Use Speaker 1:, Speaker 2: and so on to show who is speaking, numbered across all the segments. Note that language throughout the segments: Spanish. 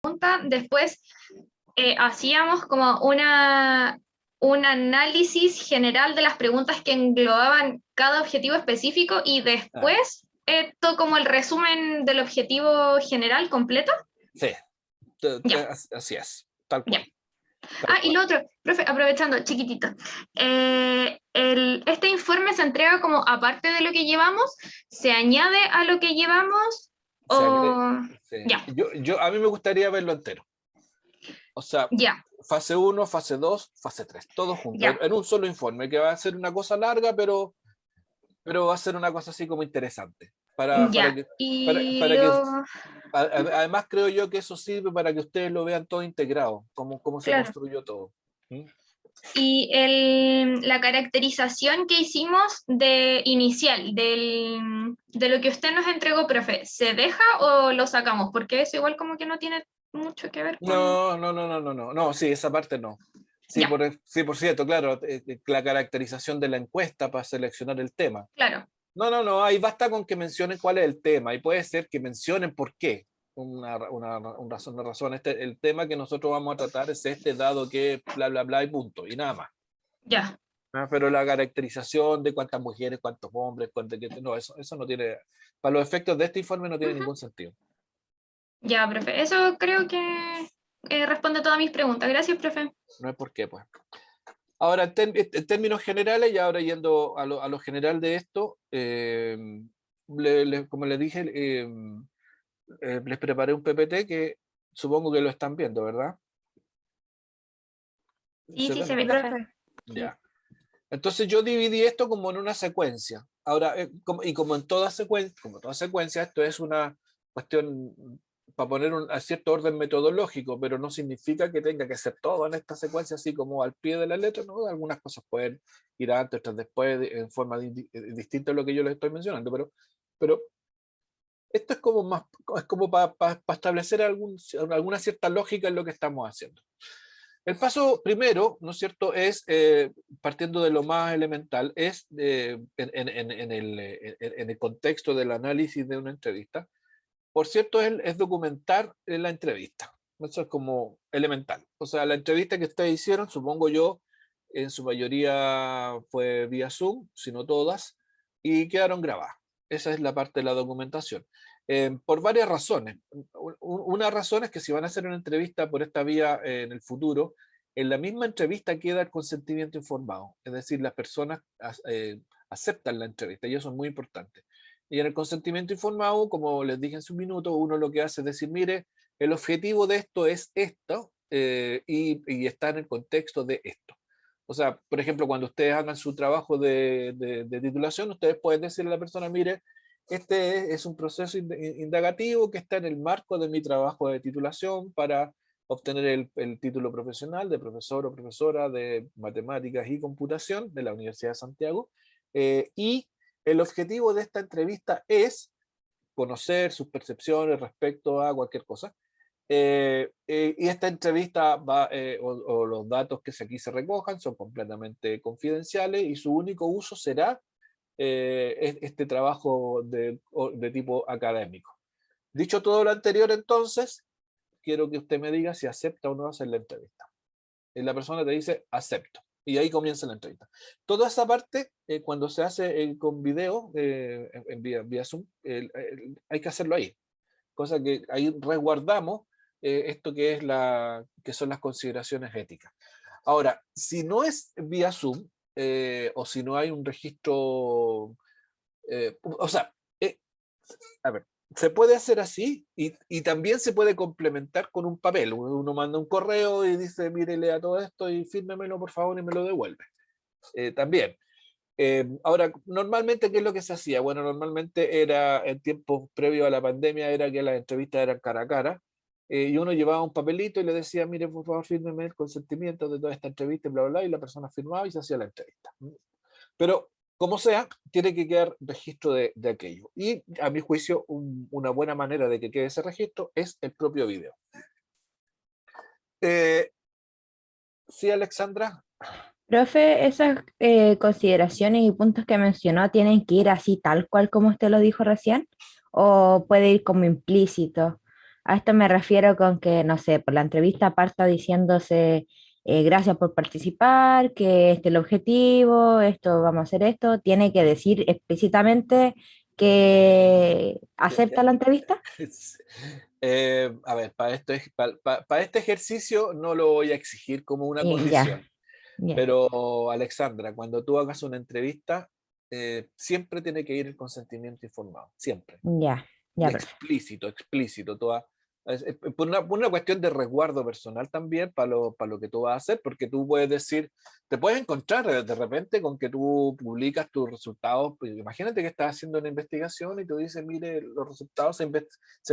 Speaker 1: pregunta, después hacíamos como un análisis general de las preguntas que englobaban cada objetivo específico y
Speaker 2: Ah,
Speaker 1: después todo como el resumen del objetivo general completo.
Speaker 2: sí,
Speaker 1: Ya,
Speaker 2: así es, tal
Speaker 1: ya.
Speaker 2: cual, tal
Speaker 1: Y
Speaker 2: cual.
Speaker 1: lo otro, profe, aprovechando, chiquitito, este informe se entrega como aparte de lo que llevamos, se añade a lo que llevamos
Speaker 2: Se agre-
Speaker 1: o...
Speaker 2: sí.
Speaker 1: Ya,
Speaker 2: A mí me gustaría verlo entero. O sea,
Speaker 1: ya,
Speaker 2: fase 1, fase 2, fase 3, todo junto,
Speaker 1: ya,
Speaker 2: en un solo informe, que va a ser una cosa larga, pero va a ser una cosa así como interesante.
Speaker 1: ya. Y
Speaker 2: Para que
Speaker 1: lo...
Speaker 2: además creo yo que eso sirve para que ustedes lo vean todo integrado, cómo se
Speaker 1: Claro.
Speaker 2: construyó todo. ¿Mm?
Speaker 1: Y la caracterización que hicimos de inicial, de lo que usted nos entregó, profe, ¿se deja o lo sacamos? Porque eso igual como que no tiene mucho que ver con...
Speaker 2: No, sí, esa parte no. Sí,
Speaker 1: Ya,
Speaker 2: sí, por cierto, claro, la caracterización de la encuesta para seleccionar el tema.
Speaker 1: claro.
Speaker 2: No, ahí basta con que mencionen cuál es el tema y puede ser que mencionen por qué. Una razón. El tema que nosotros vamos a tratar es este, dado que bla, bla, bla y punto, y nada más.
Speaker 1: Ya,
Speaker 2: Pero la caracterización de cuántas mujeres, cuántos hombres, no, eso no tiene, para los efectos de este informe no tiene
Speaker 1: ujú,
Speaker 2: ningún sentido.
Speaker 1: ya, profe. Eso creo que responde todas mis preguntas. Gracias, profe.
Speaker 2: No es por qué, pues. Ahora, en términos generales, y ahora yendo a lo general de esto, como les dije, les preparé un PPT que supongo que lo están viendo, ¿verdad?
Speaker 1: Sí,
Speaker 2: ¿Se
Speaker 1: sí,
Speaker 2: ve,
Speaker 1: se
Speaker 2: no?
Speaker 1: ve, profe.
Speaker 3: Sí.
Speaker 2: Ya. Entonces yo dividí esto como en una secuencia. Ahora, como en toda secuencia, esto es una cuestión para poner a cierto orden metodológico, pero no significa que tenga que ser todo en esta secuencia así como al pie de la letra, ¿no? Algunas cosas pueden ir antes, otras después, en forma distinta a lo que yo les estoy mencionando, pero esto es como más, es como para establecer alguna cierta lógica en lo que estamos haciendo. El paso primero, ¿no es cierto?, es, partiendo de lo más elemental, es en el contexto del análisis de una entrevista, por cierto, es documentar la entrevista. Eso es como elemental. O sea, la entrevista que ustedes hicieron, supongo yo, en su mayoría fue vía Zoom, si no todas, y quedaron grabadas. Esa es la parte de la documentación. Por varias razones. Una razón es que si van a hacer una entrevista por esta vía en el futuro, en la misma entrevista queda el consentimiento informado. Es decir, las personas aceptan la entrevista y eso es muy importante. Y en el consentimiento informado, como les dije en su minuto, uno lo que hace es decir, mire, el objetivo de esto es esto y está en el contexto de esto. O sea, por ejemplo, cuando ustedes hagan su trabajo de titulación, ustedes pueden decirle a la persona, mire, este es un proceso indagativo que está en el marco de mi trabajo de titulación para obtener el título profesional de profesor o profesora de matemáticas y computación de la Universidad de Santiago. Y el objetivo de esta entrevista es conocer sus percepciones respecto a cualquier cosa. Y esta entrevista o los datos que aquí se recojan son completamente confidenciales y su único uso será este trabajo de tipo académico. Dicho todo lo anterior, entonces, quiero que usted me diga si acepta o no hacer la entrevista. Y la persona te dice, acepto. Y ahí comienza la entrevista. Toda esa parte, cuando se hace con video, vía Zoom, hay que hacerlo ahí. Cosa que ahí resguardamos esto que son las consideraciones éticas. Ahora, si no es vía Zoom, o si no hay un registro, o sea, a ver, se puede hacer así y también se puede complementar con un papel. Uno manda un correo y dice, mire, lea todo esto y fírmemelo por favor y me lo devuelve. También. Ahora, normalmente, ¿qué es lo que se hacía? Bueno, normalmente era, en tiempos previos a la pandemia, era que las entrevistas eran cara a cara, y uno llevaba un papelito y le decía, mire, por favor, fírmeme el consentimiento de toda esta entrevista, bla, bla, bla, y la persona firmaba y se hacía la entrevista. Pero, como sea, tiene que quedar registro de aquello. Y, a mi juicio, una buena manera de que quede ese registro es el propio video. Sí, Alexandra.
Speaker 3: Profe, esas consideraciones y puntos que mencionó tienen que ir así tal cual como usted lo dijo recién, o puede ir como implícito, A esto me refiero con que, no sé, por la entrevista parta diciéndose gracias por participar, que este es el objetivo, esto, vamos a hacer esto. Tiene que decir explícitamente que acepta la entrevista.
Speaker 2: A ver, para este ejercicio no lo voy a exigir como una
Speaker 3: Y ya,
Speaker 2: condición,
Speaker 3: ya,
Speaker 2: pero Alexandra, cuando tú hagas una entrevista, siempre tiene que ir el consentimiento informado, siempre.
Speaker 3: ya,
Speaker 2: Y
Speaker 3: ya, perfecto.
Speaker 2: explícito, explícito. Por una cuestión de resguardo personal también para lo que tú vas a hacer, porque tú puedes decir, te puedes encontrar de repente con que tú publicas tus resultados. Pues, imagínate que estás haciendo una investigación y tú dices, mire, los resultados se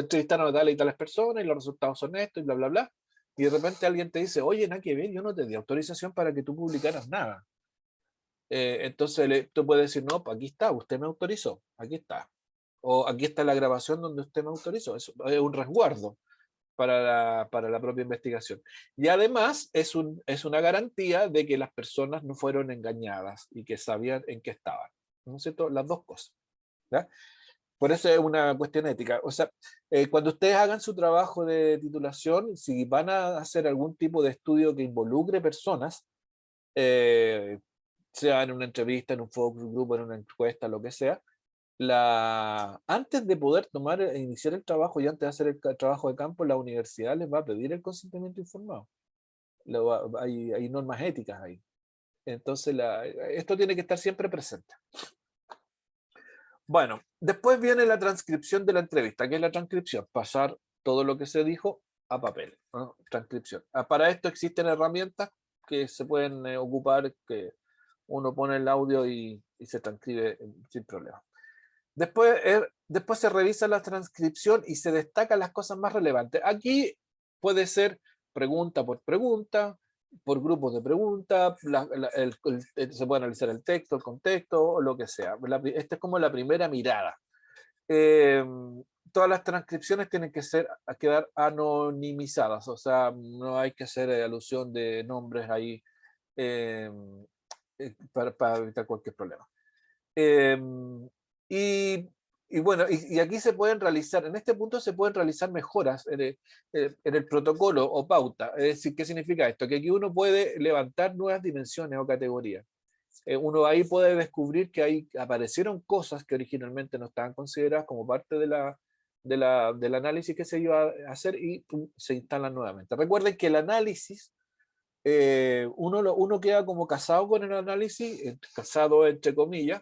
Speaker 2: entrevistaron a tales y tales personas y los resultados son estos y bla, bla, bla. Y de repente alguien te dice, oye, nada que ver, yo no te di autorización para que tú publicaras nada. Entonces tú puedes decir, no, pues aquí está, usted me autorizó, aquí está. O aquí está la grabación donde usted me autorizó. Eso es un resguardo para la propia investigación. Y además es una garantía de que las personas no fueron engañadas y que sabían en qué estaban. ¿No es cierto? Las dos cosas. ¿Ya? Por eso es una cuestión ética. O sea, cuando ustedes hagan su trabajo de titulación, si van a hacer algún tipo de estudio que involucre personas, eh, sea en una entrevista, en un focus group, en una encuesta, lo que sea, antes de poder iniciar el trabajo y antes de hacer el trabajo de campo, la universidad les va a pedir el consentimiento informado. Hay normas éticas ahí. Entonces, esto tiene que estar siempre presente. Bueno, después viene la transcripción de la entrevista. ¿Qué es la transcripción? Pasar todo lo que se dijo a papel, ¿no? Transcripción. Para esto existen herramientas que se pueden ocupar, que uno pone el audio y se transcribe sin problema. Después se revisa la transcripción y se destacan las cosas más relevantes. Aquí puede ser pregunta por grupos de preguntas, se puede analizar el texto, el contexto, o lo que sea. Esta es como la primera mirada. Eh, Todas las transcripciones tienen que quedar anonimizadas, o sea, no hay que hacer alusión de nombres ahí eh, para evitar cualquier problema. Eh, y, y bueno, y aquí se pueden realizar, en este punto se pueden realizar mejoras en el protocolo o pauta. Es decir, ¿qué significa esto? Que aquí uno puede levantar nuevas dimensiones o categorías. Uno ahí puede descubrir que aparecieron cosas que originalmente no estaban consideradas como parte del análisis que se iba a hacer y pum, se instalan nuevamente. Recuerden que el análisis, uno queda como casado con el análisis, casado entre comillas,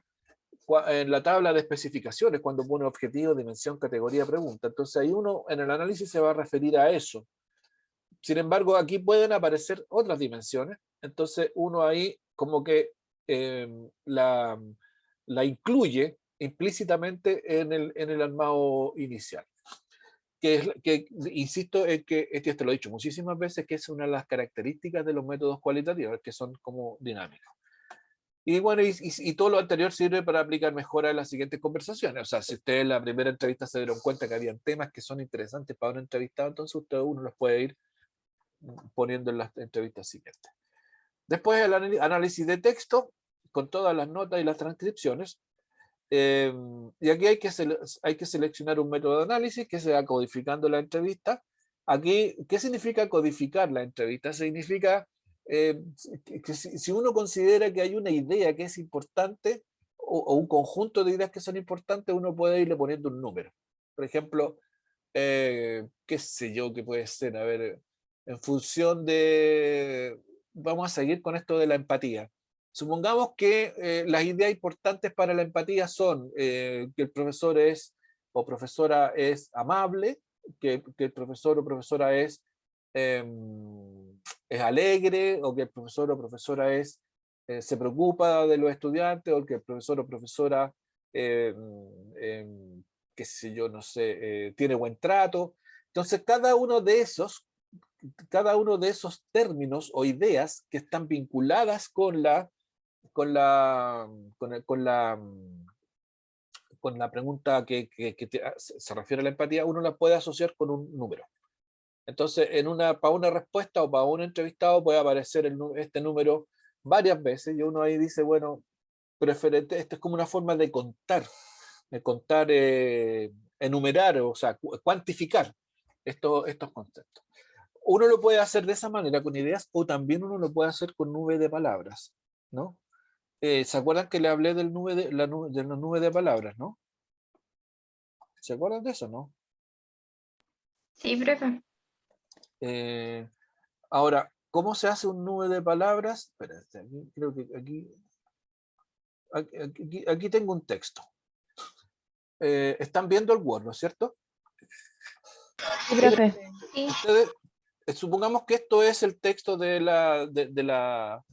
Speaker 2: en la tabla de especificaciones, cuando pone objetivo, dimensión, categoría, pregunta. Entonces ahí uno en el análisis se va a referir a eso. Sin embargo, aquí pueden aparecer otras dimensiones. Entonces uno ahí como que eh, la, la incluye implícitamente en el armado inicial. Que insisto en que, te lo he dicho muchísimas veces, que es una de las características de los métodos cualitativos, que son como dinámicos. Y bueno, y todo lo anterior sirve para aplicar mejora en las siguientes conversaciones. O sea, si ustedes en la primera entrevista se dieron cuenta que habían temas que son interesantes para un entrevistado, entonces uno los puede ir poniendo en las entrevistas siguientes. Después el análisis de texto, con todas las notas y las transcripciones. Y aquí hay que seleccionar un método de análisis que se va codificando la entrevista. Aquí, ¿qué significa codificar la entrevista? Significa que si uno considera que hay una idea que es importante o un conjunto de ideas que son importantes, uno puede irle poniendo un número. Por ejemplo, qué sé yo, qué puede ser, a ver, en función de, vamos a seguir con esto de la empatía. Supongamos que las ideas importantes para la empatía son que el profesor o profesora es amable, que el profesor o profesora es alegre, o que el profesor o profesora se preocupa de los estudiantes, o que el profesor o profesora, eh, qué sé yo, no sé, tiene buen trato. Entonces, cada uno de esos términos o ideas que están vinculadas con la, con la, con la pregunta se refiere a la empatía, uno la puede asociar con un número. Entonces, para una respuesta o para un entrevistado puede aparecer este número varias veces y uno ahí dice, bueno, preferente, esto es como una forma de contar, enumerar, o sea, cuantificar. estos conceptos. Uno lo puede hacer de esa manera con ideas, o también uno lo puede hacer con nube de palabras, ¿no? ¿Se acuerdan que le hablé de la nube de palabras, no? ¿Se acuerdan de eso, no?
Speaker 1: Sí, profe.
Speaker 2: Ahora, ¿cómo se hace un nube de palabras? Espérense, aquí, creo que aquí tengo un texto. Están viendo el Word, ¿no es cierto?
Speaker 3: Sí, profe.
Speaker 1: Sí.
Speaker 2: Ustedes, supongamos que esto es el texto de la,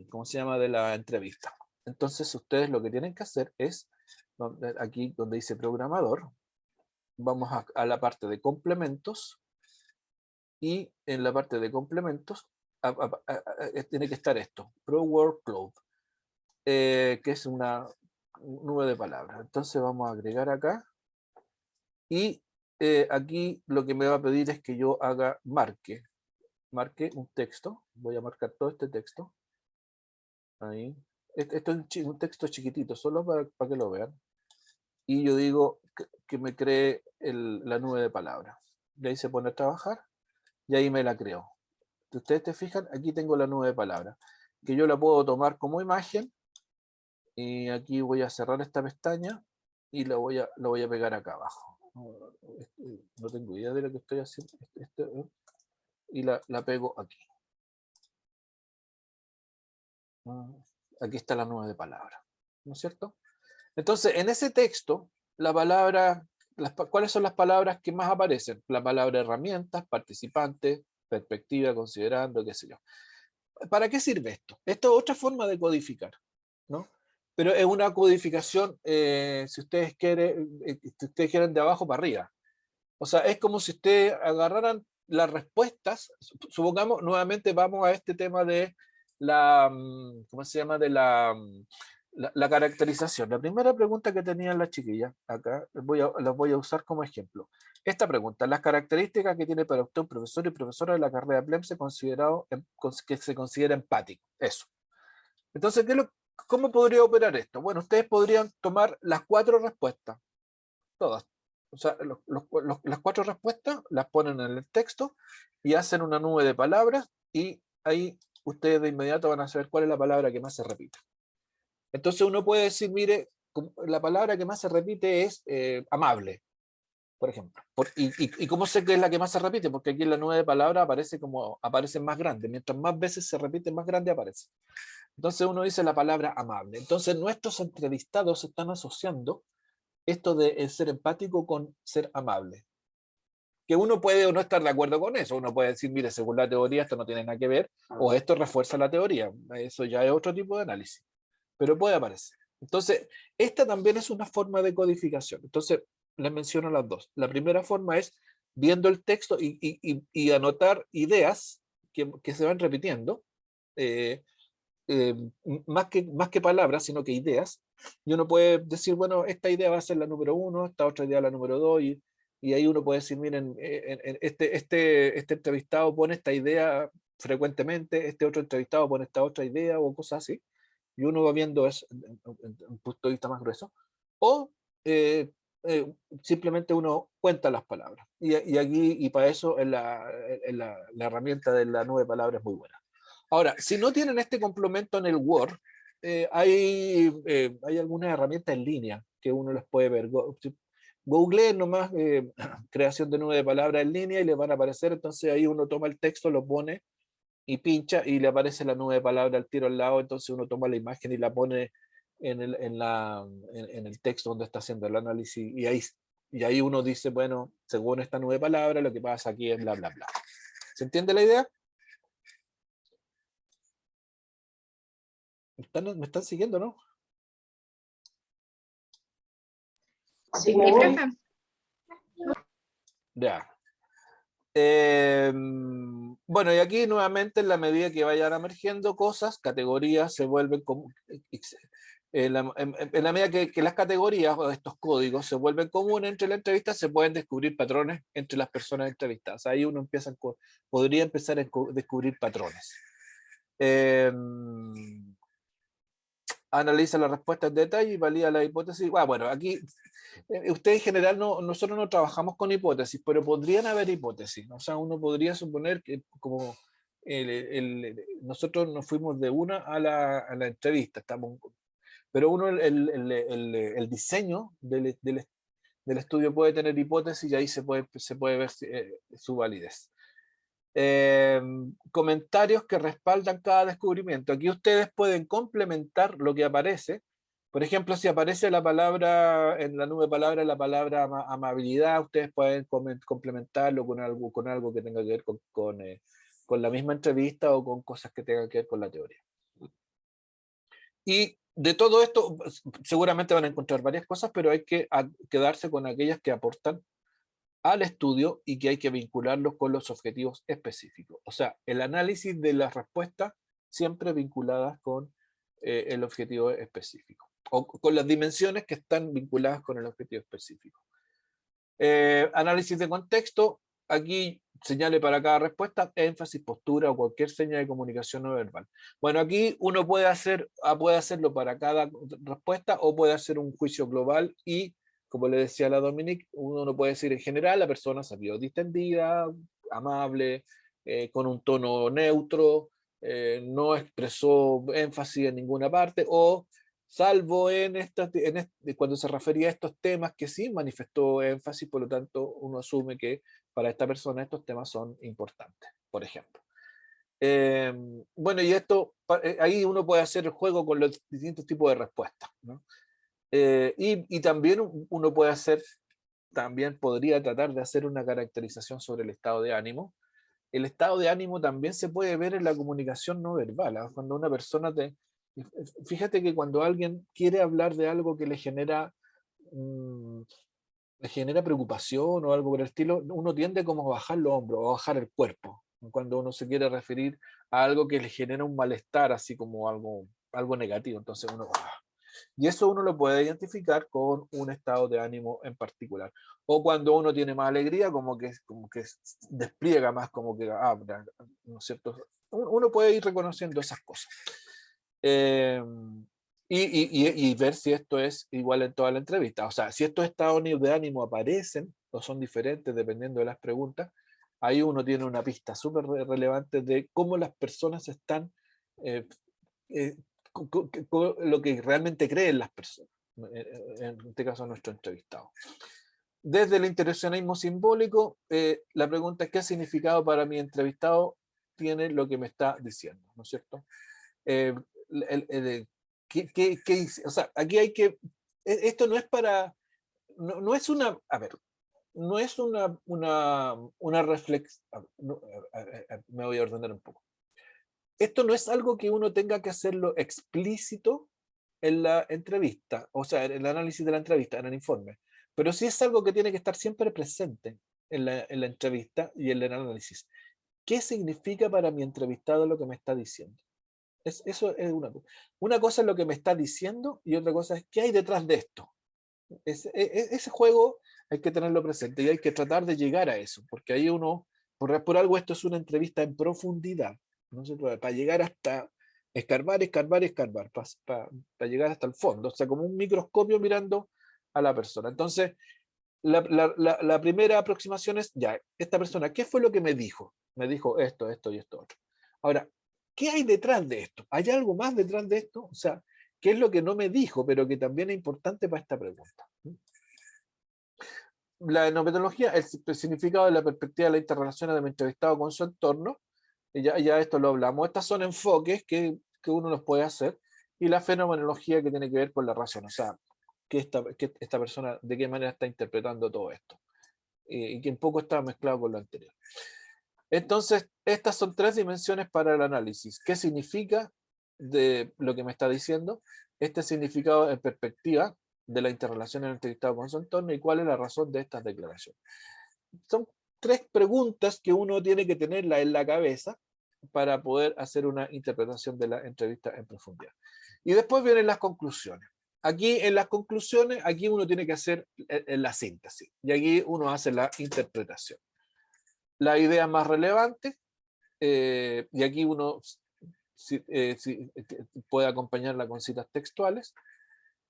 Speaker 2: ¿cómo se llama? De la entrevista. Entonces ustedes lo que tienen que hacer es, aquí donde dice programador, vamos a la parte de complementos, y en la parte de complementos tiene que estar esto, Pro Word Cloud, que es una nube de palabras. Entonces vamos a agregar acá, y aquí lo que me va a pedir es que yo marque un texto. Voy a marcar todo este texto. Ahí. Esto es un texto chiquitito, solo para que lo vean. Y yo digo que me cree la nube de palabras. Y ahí se pone a trabajar, y ahí me la creó. Si ustedes te fijan, aquí tengo la nube de palabras, que yo la puedo tomar como imagen, y aquí voy a cerrar esta pestaña, y la voy a pegar acá abajo. No tengo idea de lo que estoy haciendo. Y la pego aquí. Aquí está la nube de palabras, ¿no es cierto? Entonces, en ese texto, ¿cuáles son las palabras que más aparecen? La palabra herramientas, participantes, perspectiva, considerando, qué sé yo. ¿Para qué sirve esto? Esto es otra forma de codificar, ¿no? Pero es una codificación, si ustedes quieren, de abajo para arriba. O sea, es como si ustedes agarraran las respuestas. Supongamos, nuevamente vamos a este tema de ¿cómo se llama? De la caracterización. La primera pregunta que tenían las chiquillas, acá, las voy a usar como ejemplo. Esta pregunta: las características que tiene para usted un profesor y profesora de la carrera de PLEMSE que se considera empático. Eso. Entonces, ¿cómo podría operar esto? Bueno, ustedes podrían tomar las 4 respuestas, todas. O sea, las 4 respuestas las ponen en el texto y hacen una nube de palabras, y ahí ustedes de inmediato van a saber cuál es la palabra que más se repite. Entonces uno puede decir, mire, la palabra que más se repite es amable, por ejemplo. ¿Y cómo sé que es la que más se repite? Porque aquí en la nube de palabras aparece más grande. Mientras más veces se repite, más grande aparece. Entonces uno dice la palabra amable. Entonces nuestros entrevistados están asociando esto de ser empático con ser amable. Que uno puede o no estar de acuerdo con eso. Uno puede decir, mire, según la teoría esto no tiene nada que ver, o esto refuerza la teoría. Eso ya es otro tipo de análisis, pero puede aparecer. Entonces, esta también es una forma de codificación. Entonces, les menciono las dos. La primera forma es viendo el texto y anotar ideas que se van repitiendo, eh, más que palabras, sino que ideas. Y uno puede decir, bueno, esta idea va a ser la número 1, esta otra idea la número 2, y ahí uno puede decir, miren, este entrevistado pone esta idea frecuentemente, este otro entrevistado pone esta otra idea, o cosas así, y uno va viendo eso en un punto de vista más grueso. O simplemente uno cuenta las palabras. Y para eso la herramienta de la nube de palabras es muy buena. Ahora, si no tienen este complemento en el Word, hay algunas herramientas en línea que uno las puede ver. Google nomás creación de nube de palabras en línea, y le van a aparecer. Entonces ahí uno toma el texto, lo pone y pincha, y le aparece la nube de palabras al tiro al lado. Entonces uno toma la imagen y la pone en el texto donde está haciendo el análisis, y ahí uno dice, bueno, según esta nube de palabras, lo que pasa aquí es bla, bla, bla. ¿Se entiende la idea? ¿Me están siguiendo, no?
Speaker 1: Sí, profe.
Speaker 2: Ya. Bueno, y aquí nuevamente, en la medida que vayan emergiendo cosas, categorías se vuelven como... En la medida que las categorías o estos códigos se vuelven comunes entre la entrevista, se pueden descubrir patrones entre las personas entrevistadas. Ahí uno podría empezar a descubrir patrones. analiza la respuesta en detalle y valida la hipótesis. Bueno, aquí ustedes en general nosotros no trabajamos con hipótesis, pero podrían haber hipótesis, ¿no? O sea, uno podría suponer que como nosotros nos fuimos de una a la entrevista, pero uno el diseño del estudio puede tener hipótesis y ahí se puede ver su validez. Comentarios que respaldan cada descubrimiento. Aquí ustedes pueden complementar lo que aparece. Por ejemplo, si aparece la palabra, en la nube de palabras, la palabra amabilidad, ustedes pueden complementarlo con algo que tenga que ver con la misma entrevista o con cosas que tengan que ver con la teoría. Y de todo esto, seguramente van a encontrar varias cosas, pero hay que quedarse con aquellas que aportan al estudio y que hay que vincularlos con los objetivos específicos. O sea, el análisis de las respuestas siempre vinculadas con el objetivo específico, o con las dimensiones que están vinculadas con el objetivo específico. Análisis de contexto, aquí señale para cada respuesta, énfasis, postura o cualquier señal de comunicación no verbal. Bueno, aquí uno puede hacerlo para cada respuesta o puede hacer un juicio global y, como le decía a la Dominique, uno no puede decir en general, la persona se vio distendida, amable, con un tono neutro, no expresó énfasis en ninguna parte, o salvo cuando se refería a estos temas que sí manifestó énfasis, por lo tanto uno asume que para esta persona estos temas son importantes, por ejemplo. Bueno, y ahí uno puede hacer el juego con los distintos tipos de respuestas, ¿no? Y también uno podría tratar de hacer una caracterización sobre el estado de ánimo. El estado de ánimo también se puede ver en la comunicación no verbal, ¿eh? Cuando una persona fíjate que cuando alguien quiere hablar de algo que le genera preocupación o algo por el estilo, uno tiende como a bajar los hombros o a bajar el cuerpo, cuando uno se quiere referir a algo que le genera un malestar, así como algo negativo. Entonces y eso uno lo puede identificar con un estado de ánimo en particular. O cuando uno tiene más alegría, como que despliega más, como que, ¿no es cierto? Uno puede ir reconociendo esas cosas. Y ver si esto es igual en toda la entrevista. O sea, si estos estados de ánimo aparecen o son diferentes dependiendo de las preguntas, ahí uno tiene una pista súper relevante de cómo las personas están, lo que realmente creen las personas, en este caso nuestro entrevistado. Desde el interaccionismo simbólico, la pregunta es: ¿qué significado para mi entrevistado tiene lo que me está diciendo? ¿No es cierto? O sea, aquí hay que, esto no es para, no es una, a ver, no es una reflexión, me voy a ordenar un poco. Esto no es algo que uno tenga que hacerlo explícito en la entrevista, o sea, en el análisis de la entrevista, en el informe, pero sí es algo que tiene que estar siempre presente en la entrevista y en el análisis. ¿Qué significa para mi entrevistado lo que me está diciendo? Eso es una cosa. Una cosa es lo que me está diciendo y otra cosa es qué hay detrás de esto. Ese juego hay que tenerlo presente y hay que tratar de llegar a eso, porque ahí uno, por algo esto es una entrevista en profundidad, ¿no? Para llegar hasta escarbar, para llegar hasta el fondo, o sea, como un microscopio mirando a la persona. Entonces, la primera aproximación es, ya, esta persona, ¿qué fue lo que me dijo? Me dijo esto, esto y esto otro. Ahora, ¿qué hay detrás de esto? ¿Hay algo más detrás de esto? O sea, ¿qué es lo que no me dijo, pero que también es importante para esta pregunta? La fenomenología, el significado de la perspectiva de la interrelación de mi entrevistado con su entorno, ya esto lo hablamos. Estas son enfoques que uno los puede hacer, y la fenomenología, que tiene que ver con la razón, o sea, que esta persona de qué manera está interpretando todo esto, y que un poco está mezclado con lo anterior. Entonces, estas son tres dimensiones para el análisis. ¿Qué significa de lo que me está diciendo? Este significado en perspectiva de la interrelación del entrevistado con su entorno, y cuál es la razón de estas declaraciones. Son tres preguntas que uno tiene que tenerla en la cabeza para poder hacer una interpretación de la entrevista en profundidad. Y después vienen las conclusiones. Aquí en las conclusiones, aquí uno tiene que hacer la síntesis, y aquí uno hace la interpretación. La idea más relevante, y aquí uno puede acompañarla con citas textuales,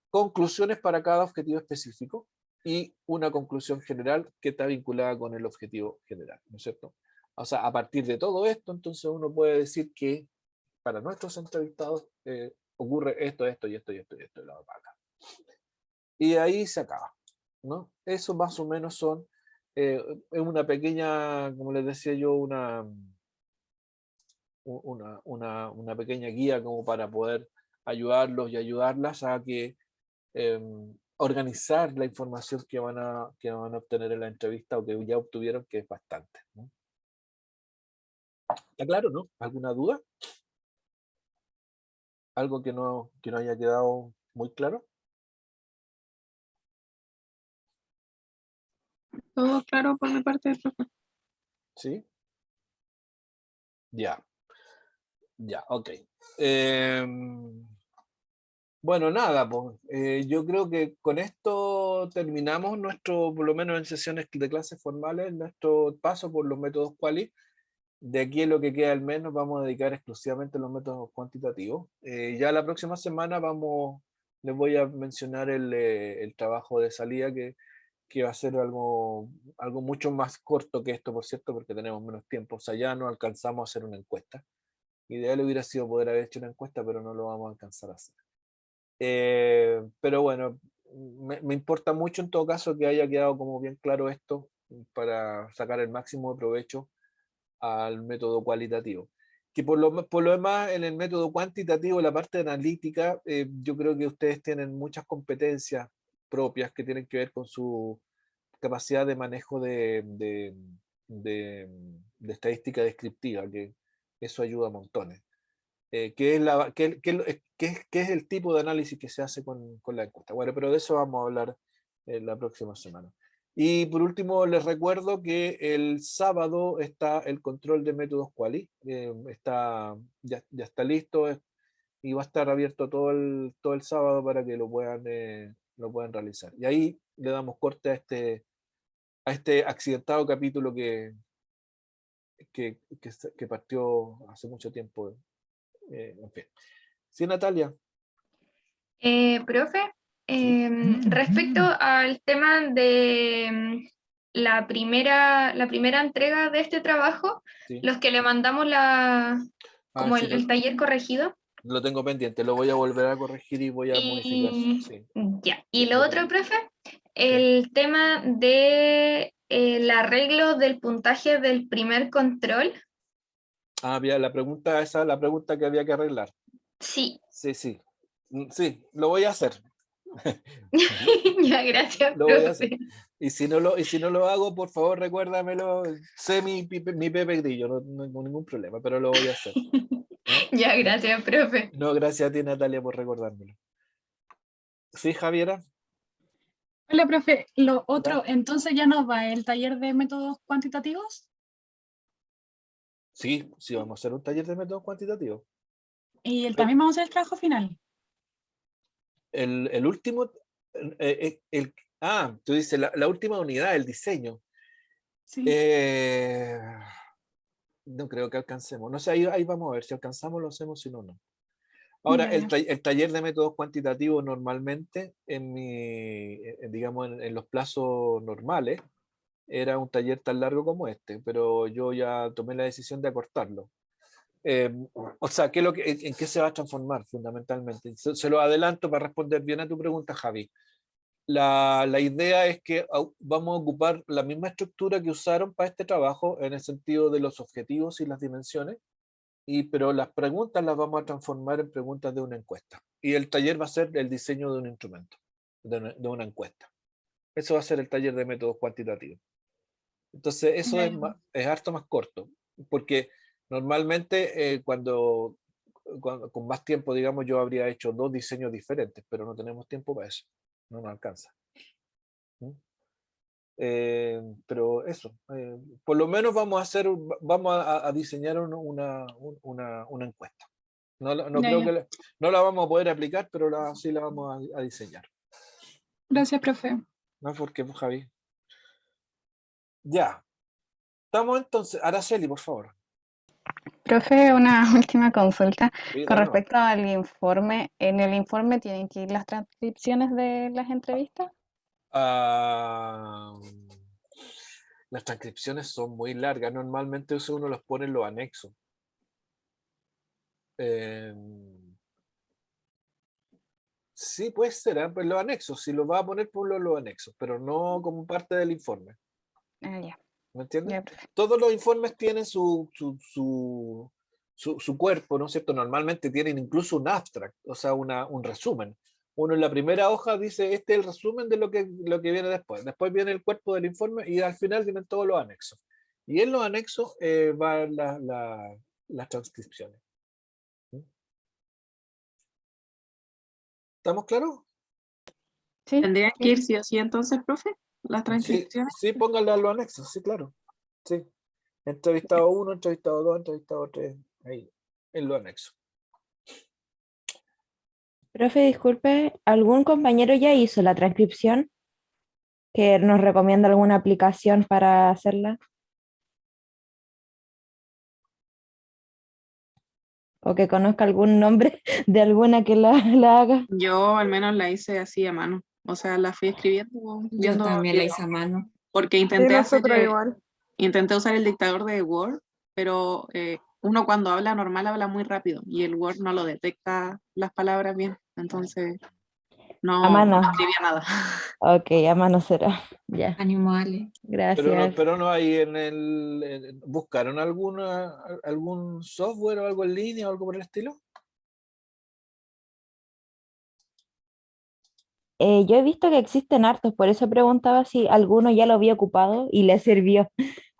Speaker 2: conclusiones para cada objetivo específico y una conclusión general que está vinculada con el objetivo general, ¿no es cierto? O sea, a partir de todo esto, entonces uno puede decir que para nuestros entrevistados ocurre esto, esto y esto y esto y esto y la vaca. Y ahí se acaba, ¿no? Eso más o menos son una pequeña, como les decía yo, una pequeña guía como para poder ayudarlos y ayudarlas a que organizar la información que van a obtener en la entrevista o que ya obtuvieron, que es bastante, ¿no? ¿Está claro, no? ¿Alguna duda? ¿Algo que no haya quedado muy claro?
Speaker 4: Todo claro por mi parte, profe.
Speaker 2: ¿Sí? Ya, ok. Bueno, nada, pues yo creo que con esto terminamos nuestro, por lo menos en sesiones de clases formales, nuestro paso por los métodos quali. De aquí en lo que queda del mes nos vamos a dedicar exclusivamente a los métodos cuantitativos. Ya la próxima semana les voy a mencionar el trabajo de salida que va a ser algo mucho más corto que esto, por cierto, porque tenemos menos tiempo. O sea, ya no alcanzamos a hacer una encuesta. Ideal hubiera sido poder haber hecho una encuesta, pero no lo vamos a alcanzar a hacer. Pero bueno, me importa mucho en todo caso que haya quedado como bien claro esto para sacar el máximo de provecho al método cualitativo. Que por lo demás, en el método cuantitativo, la parte analítica, yo creo que ustedes tienen muchas competencias propias que tienen que ver con su capacidad de manejo de estadística descriptiva, que eso ayuda a montones. ¿Qué es el tipo de análisis que se hace con la encuesta? Bueno, pero de eso vamos a hablar la próxima semana. Y por último, les recuerdo que el sábado está el control de métodos quali, ya está listo y va a estar abierto todo el sábado para que lo puedan realizar. Y ahí le damos corte a este accidentado capítulo que partió hace mucho tiempo. En fin. Sí, Natalia.
Speaker 1: Profe,
Speaker 2: Sí.
Speaker 1: respecto al tema de la primera entrega de este trabajo,
Speaker 2: Sí.
Speaker 1: los que le mandamos como
Speaker 2: Sí,
Speaker 1: el taller corregido.
Speaker 2: lo tengo pendiente, lo voy a volver a corregir y voy a modificar. Sí.
Speaker 1: Ya.
Speaker 2: Sí,
Speaker 1: Y lo
Speaker 2: lo
Speaker 1: otro,
Speaker 2: tengo.
Speaker 1: profe, el tema de el arreglo del puntaje del primer control.
Speaker 2: Había la pregunta que había que arreglar.
Speaker 1: Sí.
Speaker 2: Sí. Sí, lo voy a hacer.
Speaker 1: Ya, gracias,
Speaker 2: Lo voy a hacer.
Speaker 1: profe.
Speaker 2: Y si no lo hago, por favor, recuérdamelo. Sé mi Pepe Grillo, no tengo ningún problema, pero lo voy a hacer.
Speaker 1: Ya, gracias, profe.
Speaker 2: No, gracias a ti, Natalia, por recordármelo. Sí, Javiera.
Speaker 4: Hola, profe. Lo otro,
Speaker 2: ¿Ya?
Speaker 4: entonces ya nos va el taller de métodos cuantitativos
Speaker 2: Sí, vamos a hacer un taller de métodos cuantitativos.
Speaker 4: y también vamos a hacer el trabajo final.
Speaker 2: El último, tú dices la última unidad, el diseño.
Speaker 4: Sí.
Speaker 2: No creo que alcancemos. No sé, ahí vamos a ver si alcanzamos, lo hacemos, si no, no. Ahora,
Speaker 4: Ya.
Speaker 2: el taller de métodos cuantitativos normalmente, digamos, en los plazos normales, era un taller tan largo como este, pero yo ya tomé la decisión de acortarlo. O sea, ¿en qué se va a transformar fundamentalmente? Se lo adelanto para responder bien a tu pregunta, Javi. La idea es que vamos a ocupar la misma estructura que usaron para este trabajo en el sentido de los objetivos y las dimensiones, pero las preguntas las vamos a transformar en preguntas de una encuesta. Y el taller va a ser el diseño de un instrumento, de una encuesta. Eso va a ser el taller de métodos cuantitativos. Entonces, eso es harto más corto, porque normalmente cuando con más tiempo, digamos, yo habría hecho 2 diseños diferentes, pero no tenemos tiempo para eso, no nos alcanza. Pero eso, por lo menos vamos a diseñar una encuesta. No creo que no la vamos a poder aplicar, pero sí la vamos a diseñar.
Speaker 4: Gracias, profe.
Speaker 2: No, ¿por qué, Javi? Ya. Estamos entonces. Araceli, por favor.
Speaker 5: Profe, una última consulta
Speaker 2: Sí,
Speaker 5: con
Speaker 2: dale nomás.
Speaker 5: respecto al informe. ¿En el informe tienen que ir las transcripciones de las entrevistas?
Speaker 2: Ah, las transcripciones son muy largas. Normalmente eso uno los pone en los anexos. Eh, sí, puede ser, ¿eh? Pues los anexos. Si los va a poner, ponlo en los anexos, pero no como parte del informe.
Speaker 5: Ah, ya,
Speaker 2: ¿Me entiendes?
Speaker 5: ya, profe.
Speaker 2: Todos los informes tienen su cuerpo, ¿no es cierto? Normalmente tienen incluso un abstract, o sea, un resumen. Uno en la primera hoja dice, este es el resumen de lo que viene después. Después viene el cuerpo del informe y al final vienen todos los anexos. Y en los anexos van las transcripciones. ¿Mm? ¿Estamos claros?
Speaker 5: Sí,
Speaker 6: ¿Tendrían que
Speaker 5: sí.
Speaker 6: ir sí o sí entonces, profe? Las
Speaker 2: Sí,
Speaker 6: transcripciones.
Speaker 2: sí, pónganle a los anexos, sí, claro. Sí. Entrevistado 1, entrevistado 2, entrevistado 3, ahí, en los anexos.
Speaker 3: Profe, disculpe, ¿algún compañero ya hizo la transcripción? ¿Que nos recomienda alguna aplicación para hacerla? ¿O que conozca algún nombre de alguna que la haga?
Speaker 6: Yo al menos la hice así a mano. O sea, la fui escribiendo,
Speaker 7: Yo
Speaker 6: viendo
Speaker 7: también la
Speaker 6: videos.
Speaker 7: hice a mano.
Speaker 6: Porque
Speaker 8: Sí, nosotros igual.
Speaker 6: intenté usar el dictador de Word, pero uno cuando habla normal habla muy rápido y el Word no lo detecta las palabras bien. Entonces
Speaker 3: A
Speaker 6: no
Speaker 3: mano.
Speaker 6: escribía nada.
Speaker 3: Ok, a mano será. Ya,
Speaker 7: Ánimo, Ale.
Speaker 3: gracias.
Speaker 2: Pero no hay ¿buscaron algún software o algo en línea o algo por el estilo?
Speaker 3: Yo he visto que existen hartos, por eso preguntaba si alguno ya lo había ocupado y le sirvió,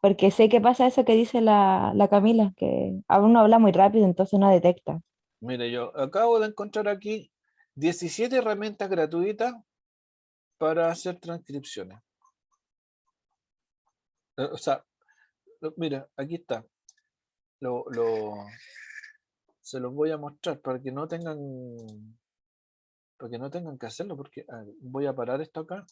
Speaker 3: porque sé que pasa eso que dice la Camila, que a uno habla muy rápido, entonces no detecta.
Speaker 2: Mire, yo acabo de encontrar aquí 17 herramientas gratuitas para hacer transcripciones. O sea, mira, aquí está. Lo, lo- Se los voy a mostrar para que no tengan que hacerlo, porque voy a parar esto acá.